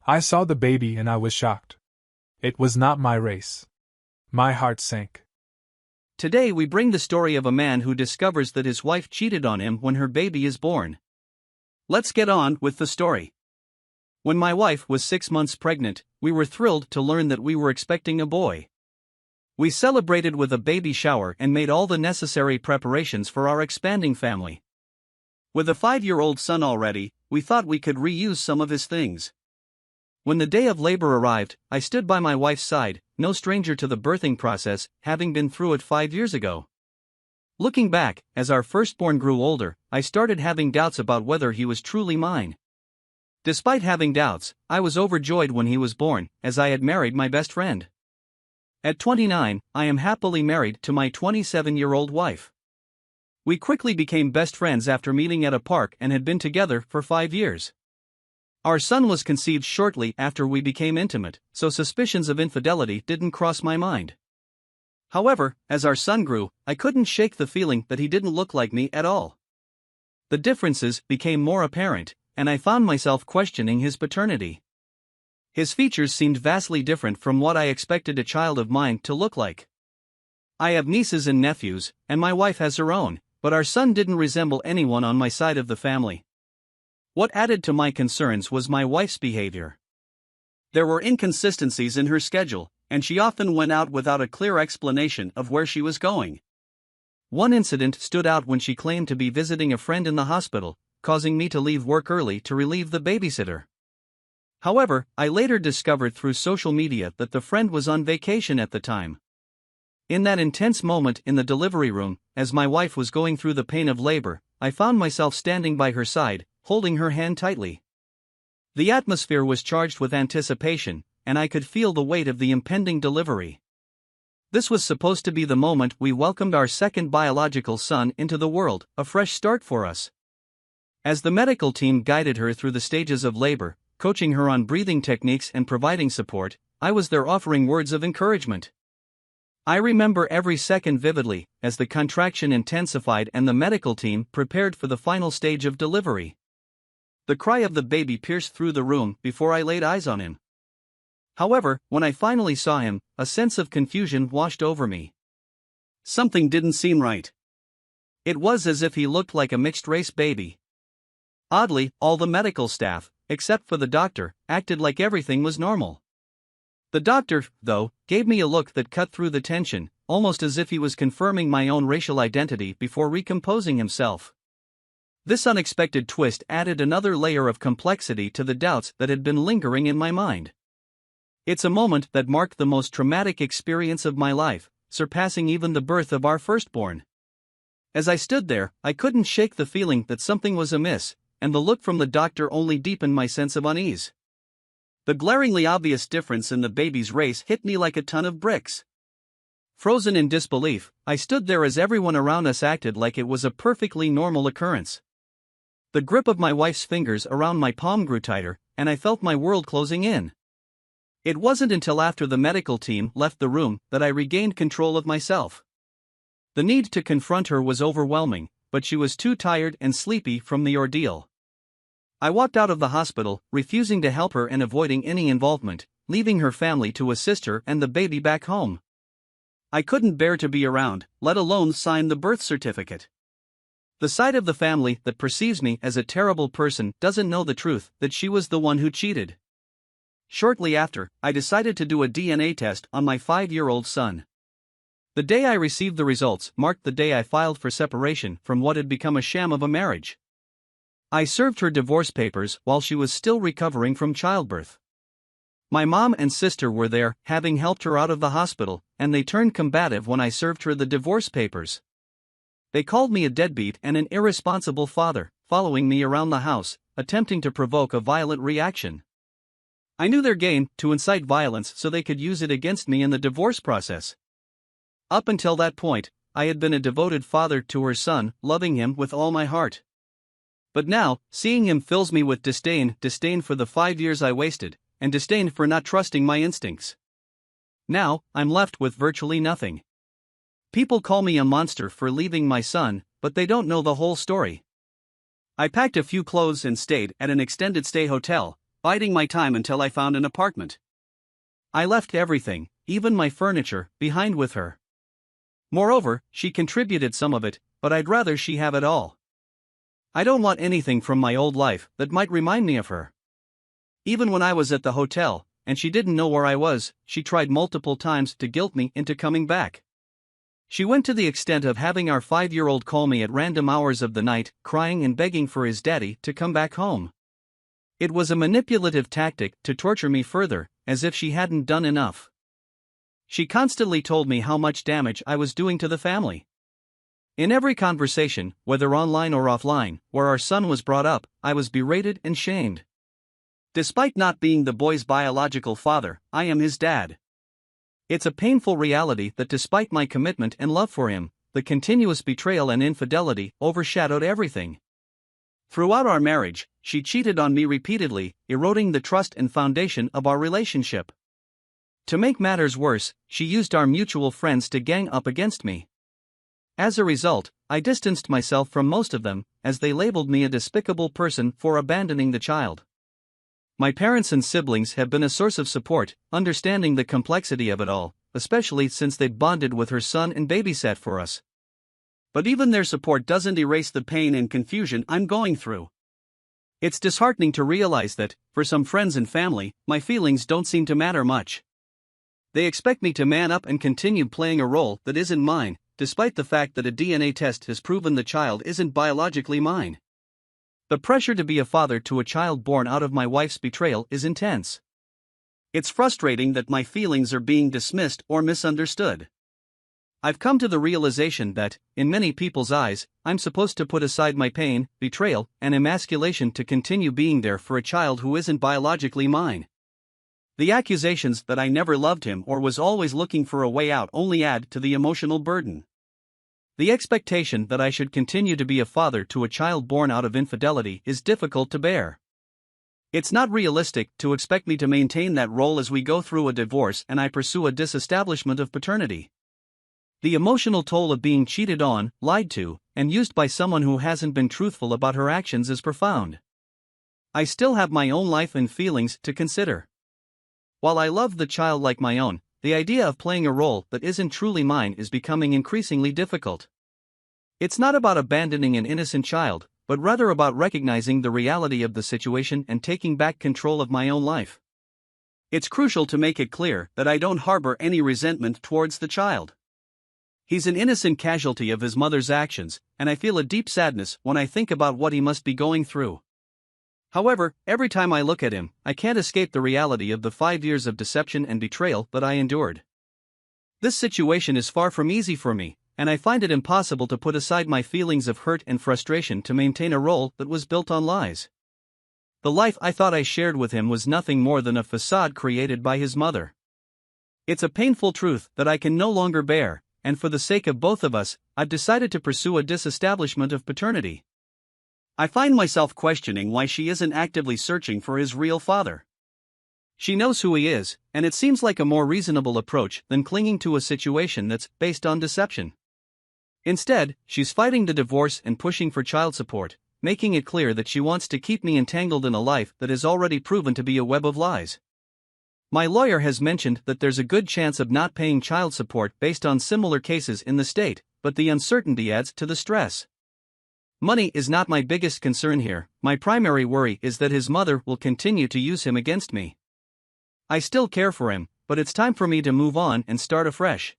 I saw the baby and I was shocked. It was not my race. My heart sank. Today we bring the story of a man who discovers that his wife cheated on him when her baby is born. Let's get on with the story. When my wife was 6 months pregnant, we were thrilled to learn that we were expecting a boy. We celebrated with a baby shower and made all the necessary preparations for our expanding family. With a 5-year-old son already, we thought we could reuse some of his things. When the day of labor arrived, I stood by my wife's side, no stranger to the birthing process, having been through it 5 years ago. Looking back, as our firstborn grew older, I started having doubts about whether he was truly mine. Despite having doubts, I was overjoyed when he was born, as I had married my best friend. At 29, I am happily married to my 27-year-old wife. We quickly became best friends after meeting at a park and had been together for 5 years. Our son was conceived shortly after we became intimate, so suspicions of infidelity didn't cross my mind. However, as our son grew, I couldn't shake the feeling that he didn't look like me at all. The differences became more apparent, and I found myself questioning his paternity. His features seemed vastly different from what I expected a child of mine to look like. I have nieces and nephews, and my wife has her own, but our son didn't resemble anyone on my side of the family. What added to my concerns was my wife's behavior. There were inconsistencies in her schedule, and she often went out without a clear explanation of where she was going. One incident stood out when she claimed to be visiting a friend in the hospital, causing me to leave work early to relieve the babysitter. However, I later discovered through social media that the friend was on vacation at the time. In that intense moment in the delivery room, as my wife was going through the pain of labor, I found myself standing by her side, holding her hand tightly. The atmosphere was charged with anticipation, and I could feel the weight of the impending delivery. This was supposed to be the moment we welcomed our second biological son into the world, a fresh start for us. As the medical team guided her through the stages of labor, coaching her on breathing techniques and providing support, I was there offering words of encouragement. I remember every second vividly, as the contraction intensified and the medical team prepared for the final stage of delivery. The cry of the baby pierced through the room before I laid eyes on him. However, when I finally saw him, a sense of confusion washed over me. Something didn't seem right. It was as if he looked like a mixed-race baby. Oddly, all the medical staff, except for the doctor, acted like everything was normal. The doctor, though, gave me a look that cut through the tension, almost as if he was confirming my own racial identity before recomposing himself. This unexpected twist added another layer of complexity to the doubts that had been lingering in my mind. It's a moment that marked the most traumatic experience of my life, surpassing even the birth of our firstborn. As I stood there, I couldn't shake the feeling that something was amiss, and the look from the doctor only deepened my sense of unease. The glaringly obvious difference in the baby's race hit me like a ton of bricks. Frozen in disbelief, I stood there as everyone around us acted like it was a perfectly normal occurrence. The grip of my wife's fingers around my palm grew tighter, and I felt my world closing in. It wasn't until after the medical team left the room that I regained control of myself. The need to confront her was overwhelming, but she was too tired and sleepy from the ordeal. I walked out of the hospital, refusing to help her and avoiding any involvement, leaving her family to assist her and the baby back home. I couldn't bear to be around, let alone sign the birth certificate. The side of the family that perceives me as a terrible person doesn't know the truth that she was the one who cheated. Shortly after, I decided to do a DNA test on my 5-year-old son. The day I received the results marked the day I filed for separation from what had become a sham of a marriage. I served her divorce papers while she was still recovering from childbirth. My mom and sister were there, having helped her out of the hospital, and they turned combative when I served her the divorce papers. They called me a deadbeat and an irresponsible father, following me around the house, attempting to provoke a violent reaction. I knew their game, to incite violence so they could use it against me in the divorce process. Up until that point, I had been a devoted father to her son, loving him with all my heart. But now, seeing him fills me with disdain for the 5 years I wasted, and disdain for not trusting my instincts. Now, I'm left with virtually nothing. People call me a monster for leaving my son, but they don't know the whole story. I packed a few clothes and stayed at an extended stay hotel, biding my time until I found an apartment. I left everything, even my furniture, behind with her. Moreover, she contributed some of it, but I'd rather she have it all. I don't want anything from my old life that might remind me of her. Even when I was at the hotel, and she didn't know where I was, she tried multiple times to guilt me into coming back. She went to the extent of having our 5-year-old call me at random hours of the night, crying and begging for his daddy to come back home. It was a manipulative tactic to torture me further, as if she hadn't done enough. She constantly told me how much damage I was doing to the family. In every conversation, whether online or offline, where our son was brought up, I was berated and shamed. Despite not being the boy's biological father, I am his dad. It's a painful reality that despite my commitment and love for him, the continuous betrayal and infidelity overshadowed everything. Throughout our marriage, she cheated on me repeatedly, eroding the trust and foundation of our relationship. To make matters worse, she used our mutual friends to gang up against me. As a result, I distanced myself from most of them, as they labeled me a despicable person for abandoning the child. My parents and siblings have been a source of support, understanding the complexity of it all, especially since they bonded with her son and babysat for us. But even their support doesn't erase the pain and confusion I'm going through. It's disheartening to realize that, for some friends and family, my feelings don't seem to matter much. They expect me to man up and continue playing a role that isn't mine, despite the fact that a DNA test has proven the child isn't biologically mine. The pressure to be a father to a child born out of my wife's betrayal is intense. It's frustrating that my feelings are being dismissed or misunderstood. I've come to the realization that, in many people's eyes, I'm supposed to put aside my pain, betrayal, and emasculation to continue being there for a child who isn't biologically mine. The accusations that I never loved him or was always looking for a way out only add to the emotional burden. The expectation that I should continue to be a father to a child born out of infidelity is difficult to bear. It's not realistic to expect me to maintain that role as we go through a divorce and I pursue a disestablishment of paternity. The emotional toll of being cheated on, lied to, and used by someone who hasn't been truthful about her actions is profound. I still have my own life and feelings to consider. While I love the child like my own, the idea of playing a role that isn't truly mine is becoming increasingly difficult. It's not about abandoning an innocent child, but rather about recognizing the reality of the situation and taking back control of my own life. It's crucial to make it clear that I don't harbor any resentment towards the child. He's an innocent casualty of his mother's actions, and I feel a deep sadness when I think about what he must be going through. However, every time I look at him, I can't escape the reality of the 5 years of deception and betrayal that I endured. This situation is far from easy for me, and I find it impossible to put aside my feelings of hurt and frustration to maintain a role that was built on lies. The life I thought I shared with him was nothing more than a facade created by his mother. It's a painful truth that I can no longer bear, and for the sake of both of us, I've decided to pursue a disestablishment of paternity. I find myself questioning why she isn't actively searching for his real father. She knows who he is, and it seems like a more reasonable approach than clinging to a situation that's based on deception. Instead, she's fighting the divorce and pushing for child support, making it clear that she wants to keep me entangled in a life that has already proven to be a web of lies. My lawyer has mentioned that there's a good chance of not paying child support based on similar cases in the state, but the uncertainty adds to the stress. Money is not my biggest concern here, my primary worry is that his mother will continue to use him against me. I still care for him, but it's time for me to move on and start afresh.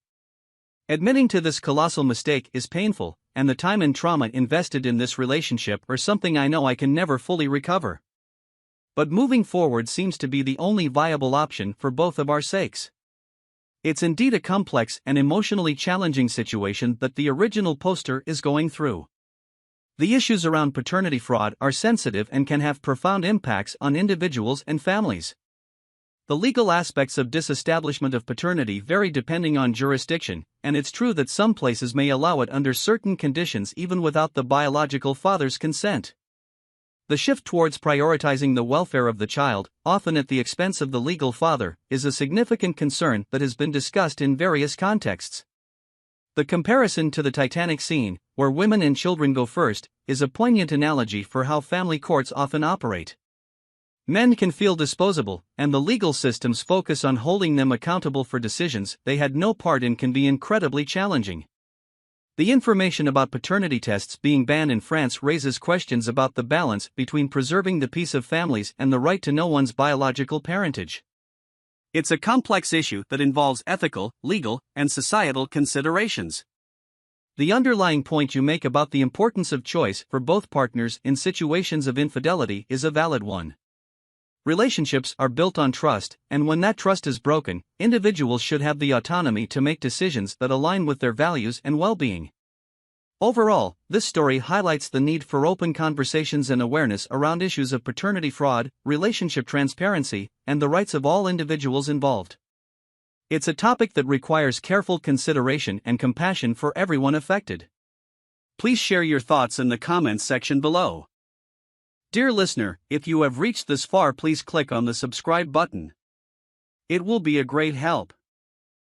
Admitting to this colossal mistake is painful, and the time and trauma invested in this relationship are something I know I can never fully recover. But moving forward seems to be the only viable option for both of our sakes. It's indeed a complex and emotionally challenging situation that the original poster is going through. The issues around paternity fraud are sensitive and can have profound impacts on individuals and families. The legal aspects of disestablishment of paternity vary depending on jurisdiction, and it's true that some places may allow it under certain conditions even without the biological father's consent. The shift towards prioritizing the welfare of the child, often at the expense of the legal father, is a significant concern that has been discussed in various contexts. The comparison to the Titanic scene, where women and children go first, is a poignant analogy for how family courts often operate. Men can feel disposable, and the legal system's focus on holding them accountable for decisions they had no part in can be incredibly challenging. The information about paternity tests being banned in France raises questions about the balance between preserving the peace of families and the right to know one's biological parentage. It's a complex issue that involves ethical, legal, and societal considerations. The underlying point you make about the importance of choice for both partners in situations of infidelity is a valid one. Relationships are built on trust, and when that trust is broken, individuals should have the autonomy to make decisions that align with their values and well-being. Overall, this story highlights the need for open conversations and awareness around issues of paternity fraud, relationship transparency, and the rights of all individuals involved. It's a topic that requires careful consideration and compassion for everyone affected. Please share your thoughts in the comments section below. Dear listener, if you have reached this far, please click on the subscribe button. It will be a great help.